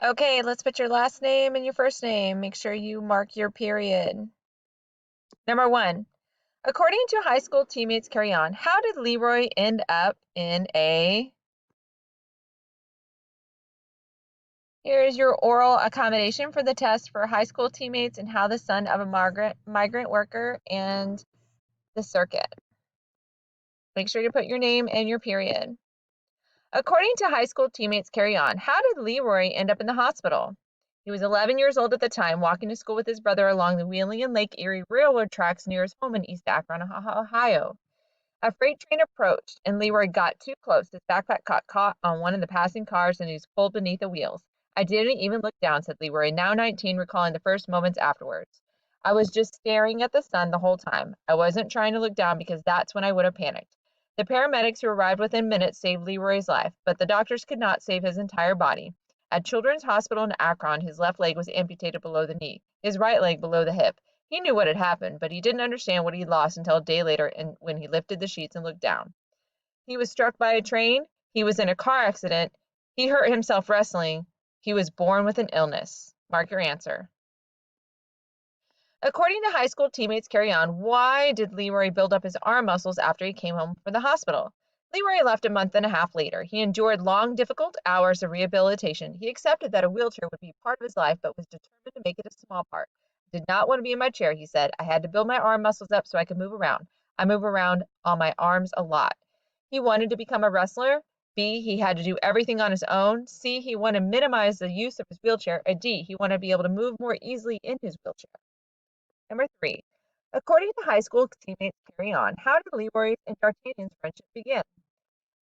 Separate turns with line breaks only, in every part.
Okay, let's put your last name and your first name. Make sure you mark your period. Number one, according to high school teammates Carry On, how did Leroy end up in a... Here's your oral accommodation for the test for high school teammates and how the son of a migrant worker and the circuit. Make sure to put your name and your period. According to high school teammates Carry On, how did Leroy end up in the hospital? He was 11 years old at the time, walking to school with his brother along the Wheeling and Lake Erie Railroad tracks near his home in East Akron, Ohio. A freight train approached, and Leroy got too close. His backpack got caught on one of the passing cars, and he was pulled beneath the wheels. I didn't even look down, said Leroy, now 19, recalling the first moments afterwards. I was just staring at the sun the whole time. I wasn't trying to look down because that's when I would have panicked. The paramedics who arrived within minutes saved Leroy's life, but the doctors could not save his entire body. At Children's Hospital in Akron, his left leg was amputated below the knee, his right leg below the hip. He knew what had happened, but he didn't understand what he'd lost until a day later and when he lifted the sheets and looked down. He was struck by a train. He was in a car accident. He hurt himself wrestling. He was born with an illness. Mark your answer. According to high school teammates Carry On, why did Leroy build up his arm muscles after he came home from the hospital? Leroy left a month and a half later. He endured long, difficult hours of rehabilitation. He accepted that a wheelchair would be part of his life, but was determined to make it a small part. I did not want to be in my chair, he said. I had to build my arm muscles up so I could move around. I move around on my arms a lot. He wanted to become a wrestler. B, he had to do everything on his own. C, he wanted to minimize the use of his wheelchair. And D, he wanted to be able to move more easily in his wheelchair. Number three, according to high school teammates Carry On, how did Leroy's and D'Artagnan's friendship begin?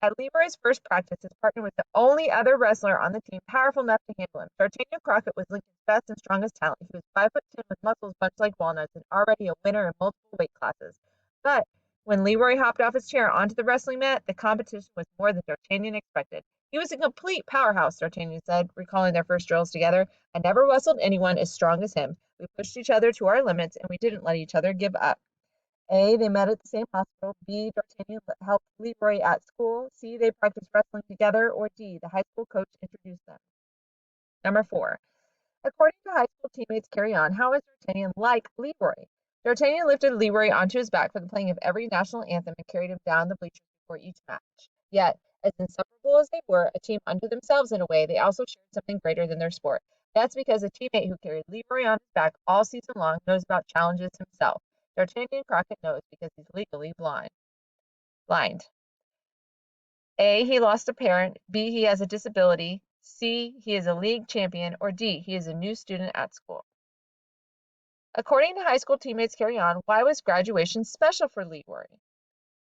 At Leroy's first practice, his partner was the only other wrestler on the team powerful enough to handle him. D'Artagnan Crockett was Lincoln's best and strongest talent. He was 5'10" with muscles bunched like walnuts and already a winner in multiple weight classes. But when Leroy hopped off his chair onto the wrestling mat, the competition was more than D'Artagnan expected. He was a complete powerhouse, D'Artagnan said, recalling their first drills together. I never wrestled anyone as strong as him. We pushed each other to our limits, and we didn't let each other give up. A, they met at the same hospital. B, D'Artagnan helped Leroy at school. C, they practiced wrestling together. Or D, the high school coach introduced them. Number four, according to high school teammates Carry On, how is D'Artagnan like Leroy? D'Artagnan lifted Leroy onto his back for the playing of every national anthem and carried him down the bleachers before each match. Yet, as inseparable as they were, a team unto themselves in a way, they also shared something greater than their sport. That's because a teammate who carried Leroy on his back all season long knows about challenges himself. D'Artagnan Crockett knows because he's legally blind. A, he lost a parent. B, he has a disability. C, he is a league champion. Or D, he is a new student at school. According to high school teammates Carry On, why was graduation special for Leroy?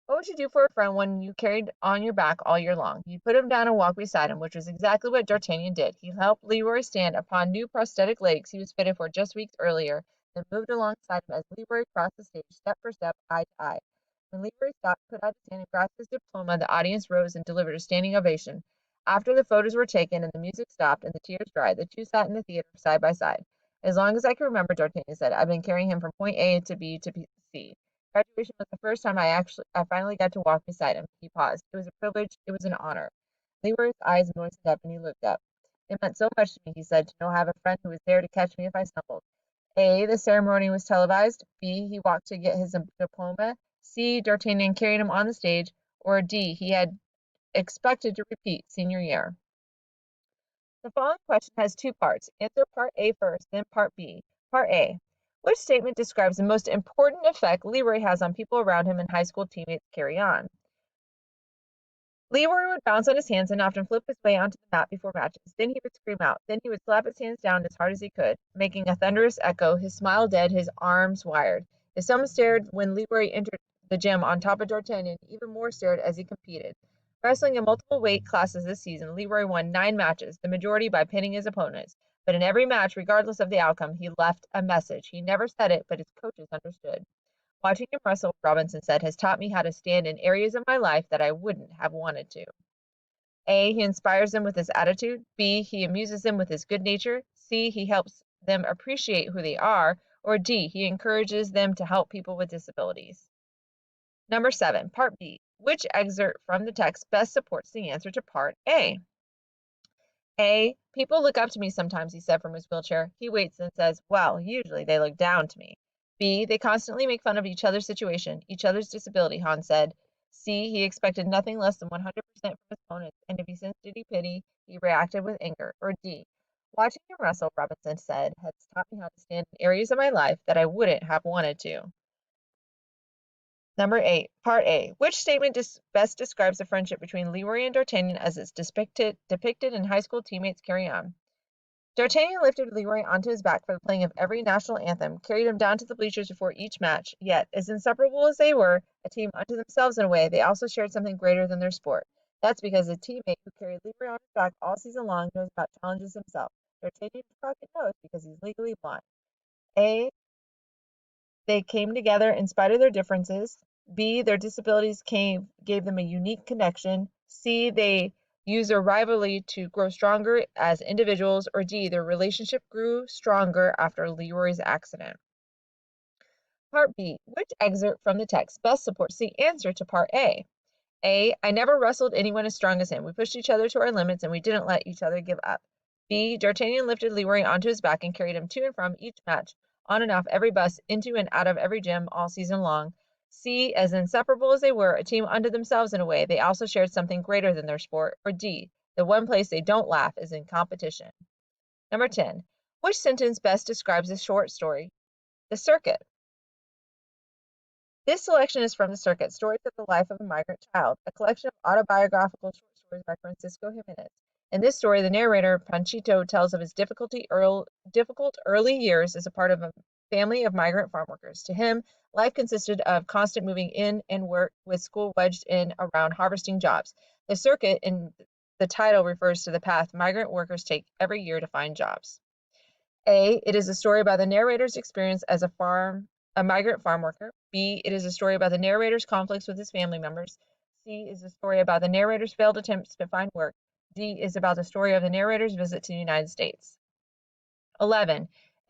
What would you do for a friend when you carried on your back all year long? You'd put him down and walk beside him, which was exactly what D'Artagnan did. He helped Leroy stand upon new prosthetic legs he was fitted for just weeks earlier, then moved alongside him as Leroy crossed the stage step for step, eye to eye. When Leroy stopped, put out his hand, and grasped his diploma, the audience rose and delivered a standing ovation. After the photos were taken and the music stopped and the tears dried, the two sat in the theater side by side. As long as I can remember, D'Artagnan said, I've been carrying him from point A to B to C. Graduation was the first time I finally got to walk beside him. He paused. It was a privilege. It was an honor. Leroy's eyes moistened up and he looked up. It meant so much to me, he said, to know I have a friend who was there to catch me if I stumbled. A, the ceremony was televised. B, he walked to get his diploma. C, D'Artagnan carried him on the stage. Or D, he had expected to repeat senior year. The following question has two parts. Answer part A first, then part B. Part A. Which statement describes the most important effect Leroy has on people around him and high school teammates Carry On? Leroy would bounce on his hands and often flip his way onto the mat before matches. Then he would scream out. Then he would slap his hands down as hard as he could, making a thunderous echo, his smile dead, his arms wired. If someone stared when Leroy entered the gym on top of D'Artagnan, even more stared as he competed. Wrestling in multiple weight classes this season, Leroy won 9 matches, the majority by pinning his opponents. But in every match, regardless of the outcome, he left a message. He never said it, but his coaches understood. Watching him wrestle, Robinson said, has taught me how to stand in areas of my life that I wouldn't have wanted to. A, he inspires them with his attitude. B, he amuses them with his good nature. C, he helps them appreciate who they are. Or D, he encourages them to help people with disabilities. Number 7, part B. Which excerpt from the text best supports the answer to part A? A. People look up to me sometimes, he said from his wheelchair. He waits and says, well, usually they look down to me. B. They constantly make fun of each other's situation, each other's disability, Hans said. C. He expected nothing less than 100% from his opponents, and if he sensed any pity, he reacted with anger. Or D. Watching him wrestle, Robinson said, has taught me how to stand in areas of my life that I wouldn't have wanted to. Number 8, Part A. Which statement best describes the friendship between Leroy and D'Artagnan as it's depicted in high school teammates Carry On? D'Artagnan lifted Leroy onto his back for the playing of every national anthem, carried him down to the bleachers before each match, yet, as inseparable as they were, a team unto themselves in a way, they also shared something greater than their sport. That's because a teammate who carried Leroy on his back all season long knows about challenges himself. D'Artagnan knows because he's legally blind. A. They came together in spite of their differences. B. Their disabilities gave them a unique connection. C. They used their rivalry to grow stronger as individuals. Or D. Their relationship grew stronger after Leroy's accident. Part B. Which excerpt from the text best supports the answer to Part A? A. I never wrestled anyone as strong as him. We pushed each other to our limits and we didn't let each other give up. B. D'Artagnan lifted Leroy onto his back and carried him to and from each match, on and off every bus, into and out of every gym all season long. C. As inseparable as they were, a team unto themselves in a way, they also shared something greater than their sport. Or D. The one place they don't laugh is in competition. Number 10. Which sentence best describes the short story, The Circuit? This selection is from The Circuit, Stories of the Life of a Migrant Child, a collection of autobiographical short stories by Francisco Jimenez. In this story, the narrator, Panchito, tells of his difficult early years as a part of a family of migrant farm workers. To him, life consisted of constant moving in and work, with school wedged in around harvesting jobs. The Circuit, in the title, refers to the path migrant workers take every year to find jobs. A. It is a story about the narrator's experience as a migrant farm worker. B. It is a story about the narrator's conflicts with his family members. C. Is a story about the narrator's failed attempts to find work. D. Is about the story of the narrator's visit to the United States. 11. In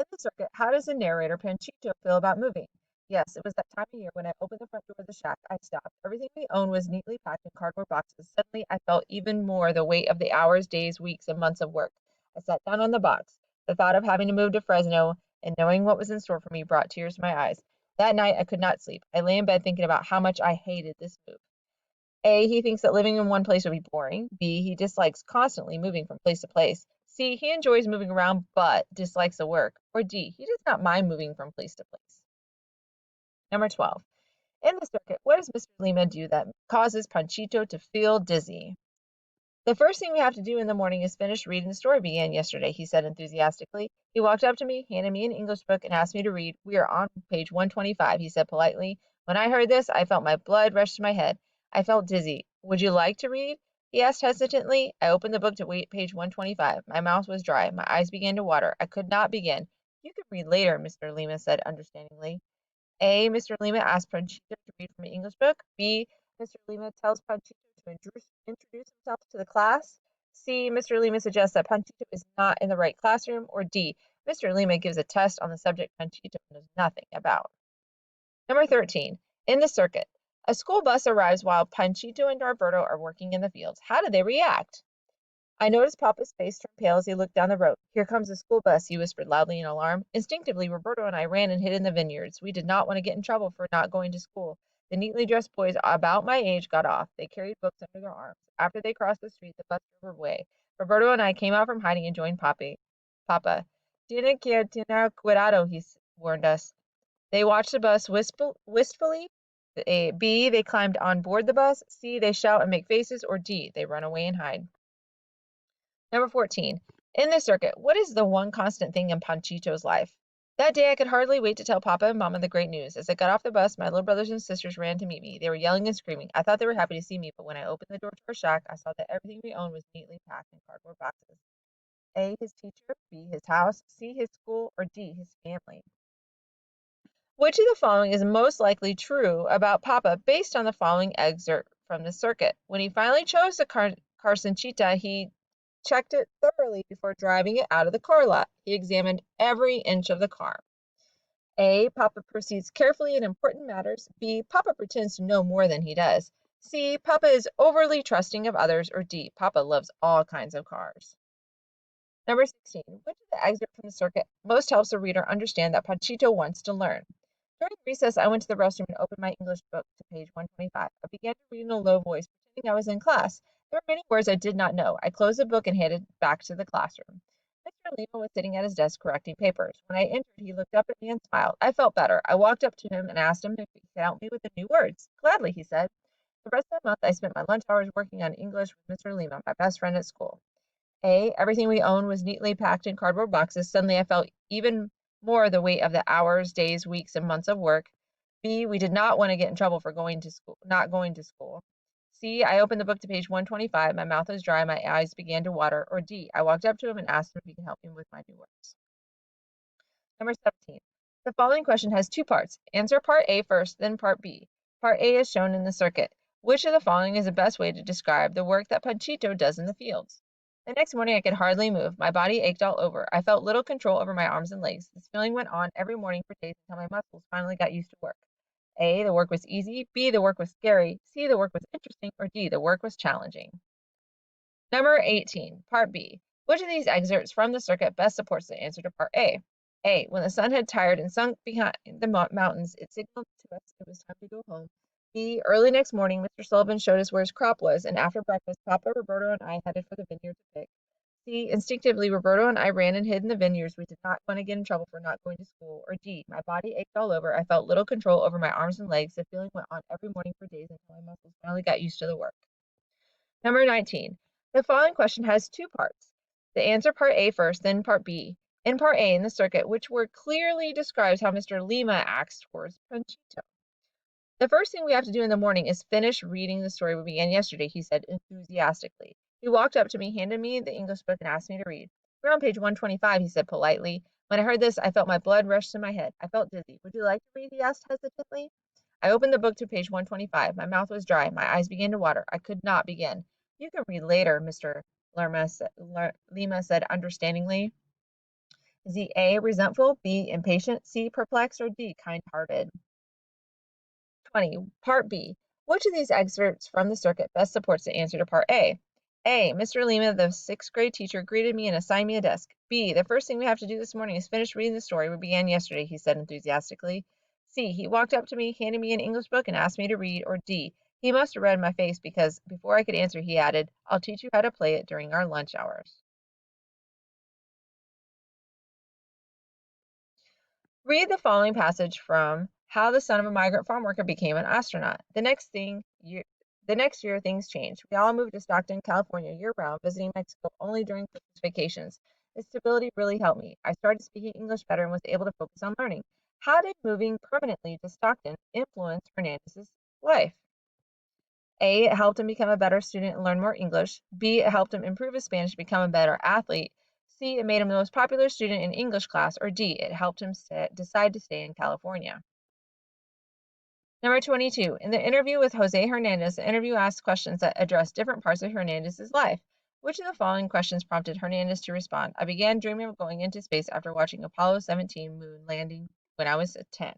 The Circuit, how does the narrator Panchito feel about moving? Yes, it was that time of year when I opened the front door of the shack. I stopped. Everything we owned was neatly packed in cardboard boxes. Suddenly, I felt even more the weight of the hours, days, weeks, and months of work. I sat down on the box. The thought of having to move to Fresno and knowing what was in store for me brought tears to my eyes. That night, I could not sleep. I lay in bed thinking about how much I hated this move. A. He thinks that living in one place would be boring. B. He dislikes constantly moving from place to place. C. He enjoys moving around but dislikes the work. Or D. He does not mind moving from place to place. Number 12. In The Circuit, what does Mr. Lima do that causes Panchito to feel dizzy? The first thing we have to do in the morning is finish reading the story began yesterday, he said enthusiastically. He walked up to me, handed me an English book, and asked me to read. We are on page 125, he said politely. When I heard this, I felt my blood rush to my head. I felt dizzy. Would you like to read? He asked hesitantly. I opened the book to page 125. My mouth was dry. My eyes began to water. I could not begin. You can read later, Mr. Lima said understandingly. A. Mr. Lima asked Panchito to read from an English book. B. Mr. Lima tells Panchito to introduce himself to the class. C. Mr. Lima suggests that Panchito is not in the right classroom. Or D. Mr. Lima gives a test on the subject Panchito knows nothing about. Number 13. In The Circuit, a school bus arrives while Panchito and Norberto are working in the fields. How do they react? I noticed Papa's face turn pale as he looked down the road. Here comes the school bus, he whispered loudly in alarm. Instinctively, Roberto and I ran and hid in the vineyards. We did not want to get in trouble for not going to school. The neatly dressed boys about my age got off. They carried books under their arms. After they crossed the street, the bus drove away. Roberto and I came out from hiding and joined Papa. Tiene que tener cuidado, he warned us. They watched the bus wistfully. B, they climbed on board the bus. C, they shout and make faces. Or D, they run away and hide. Number 14. In The Circuit, what is the one constant thing in Panchito's life? That day I could hardly wait to tell Papa and Mama the great news. As I got off the bus, my little brothers and sisters ran to meet me. They were yelling and screaming. I thought they were happy to see me, but when I opened the door to our shack, I saw that everything we owned was neatly packed in cardboard boxes. A, his teacher. B, his house. C, his school. Or D, his family. Which of the following is most likely true about Papa based on the following excerpt from The Circuit? When he finally chose the Carsoncita, he checked it thoroughly before driving it out of the car lot. He examined every inch of the car. A. Papa proceeds carefully in important matters. B. Papa pretends to know more than he does. C. Papa is overly trusting of others. Or D. Papa loves all kinds of cars. Number 16. Which of the excerpts from the circuit most helps the reader understand that Panchito wants to learn? During recess, I went to the restroom and opened my English book to page 125. I began to read in a low voice, pretending I was in class. There were many words I did not know. I closed the book and handed it back to the classroom. Mr. Lima was sitting at his desk correcting papers. When I entered, he looked up at me and smiled. I felt better. I walked up to him and asked him if he could help me with the new words. Gladly, he said. The rest of the month, I spent my lunch hours working on English with Mr. Lima, my best friend at school. Everything we owned was neatly packed in cardboard boxes. Suddenly I felt even more the weight of the hours, days, weeks, and months of work. B, we did not want to get in trouble for not going to school. C, I opened the book to page 125. My mouth was dry. My eyes began to water. Or D, I walked up to him and asked him if he could help me with my new words. Number 17. The following question has two parts. Answer part A first, then part B. Part A is shown in the circuit. Which of the following is the best way to describe the work that Panchito does in the fields? The next morning I could hardly move. My body ached all over. I felt little control over my arms and legs. This feeling went on every morning for days until my muscles finally got used to work. A, the work was easy. B, the work was scary. C, the work was interesting. Or D, the work was challenging. Number 18, part B. Which of these excerpts from the circuit best supports the answer to part A? A, when the sun had tired and sunk behind the mountains, it signaled to us it was time to go home. B, early next morning, Mr. Sullivan showed us where his crop was, and after breakfast, Papa, Roberto, and I headed for the vineyard to pick. C, instinctively, Roberto and I ran and hid in the vineyards. We did not want to get in trouble for not going to school. Or D, my body ached all over. I felt little control over my arms and legs. The feeling went on every morning for days until my muscles finally got used to the work. Number 19. The following question has two parts. The answer part A first, then part B. In part A, in the circuit, which word clearly describes how Mr. Lima acts towards Panchito. The first thing we have to do in the morning is finish reading the story we began yesterday, he said enthusiastically. He walked up to me, handed me the English book, and asked me to read. We're on page 125, he said politely. When I heard this, I felt my blood rush to my head. I felt dizzy. Would you like to read? He asked hesitantly. I opened the book to page 125. My mouth was dry. My eyes began to water. I could not begin. You can read later, Mr. Lima said understandingly. Is he A, resentful, B, impatient, C, perplexed, or D, kind-hearted? 20. Part B. Which of these excerpts from the circuit best supports the answer to part A? A. Mr. Lima, the sixth grade teacher, greeted me and assigned me a desk. B. The first thing we have to do this morning is finish reading the story we began yesterday, he said enthusiastically. C. He walked up to me, handed me an English book, and asked me to read. Or D. He must have read my face because before I could answer, he added, I'll teach you how to play it during our lunch hours. Read the following passage from How the Son of a Migrant Farm Worker Became an Astronaut. The next year, things changed. We all moved to Stockton, California year-round, visiting Mexico only during Christmas vacations. This stability really helped me. I started speaking English better and was able to focus on learning. How did moving permanently to Stockton influence Hernandez's life? A, it helped him become a better student and learn more English. B, it helped him improve his Spanish, become a better athlete. C, it made him the most popular student in English class. Or D, it helped him decide to stay in California. Number 22. In the interview with Jose Hernandez, the interview asked questions that addressed different parts of Hernandez's life. Which of the following questions prompted Hernandez to respond? I began dreaming of going into space after watching Apollo 17 moon landing when I was 10.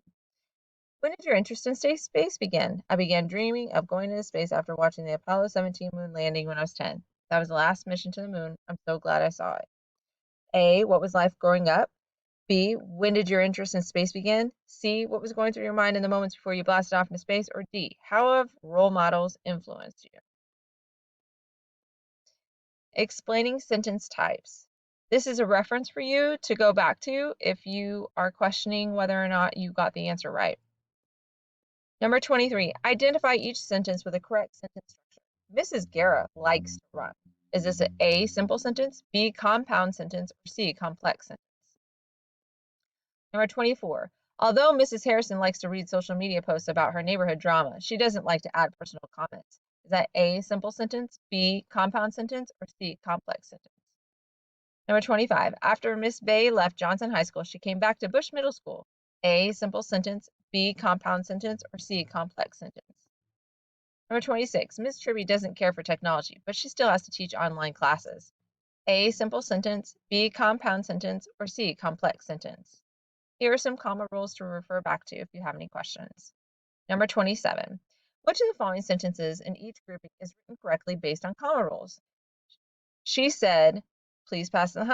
When did your interest in space begin? I began dreaming of going into space after watching the Apollo 17 moon landing when I was 10. That was the last mission to the moon. I'm so glad I saw it. A, what was life growing up? B, when did your interest in space begin? C, what was going through your mind in the moments before you blasted off into space? Or D, how have role models influenced you? Explaining sentence types. This is a reference for you to go back to if you are questioning whether or not you got the answer right. Number 23, identify each sentence with a correct sentence structure. Mrs. Guerra likes to run. Is this an A, simple sentence, B, compound sentence, or C, complex sentence? Number 24, although Mrs. Harrison likes to read social media posts about her neighborhood drama, she doesn't like to add personal comments. Is that A, simple sentence, B, compound sentence, or C, complex sentence? Number 25, after Miss Bay left Johnson High School, she came back to Bush Middle School. A, simple sentence, B, compound sentence, or C, complex sentence? Number 26, Ms. Tribby doesn't care for technology, but she still has to teach online classes. A, simple sentence, B, compound sentence, or C, complex sentence? Here are some comma rules to refer back to if you have any questions. Number 27, which of the following sentences in each grouping is written correctly based on comma rules? She said, please pass the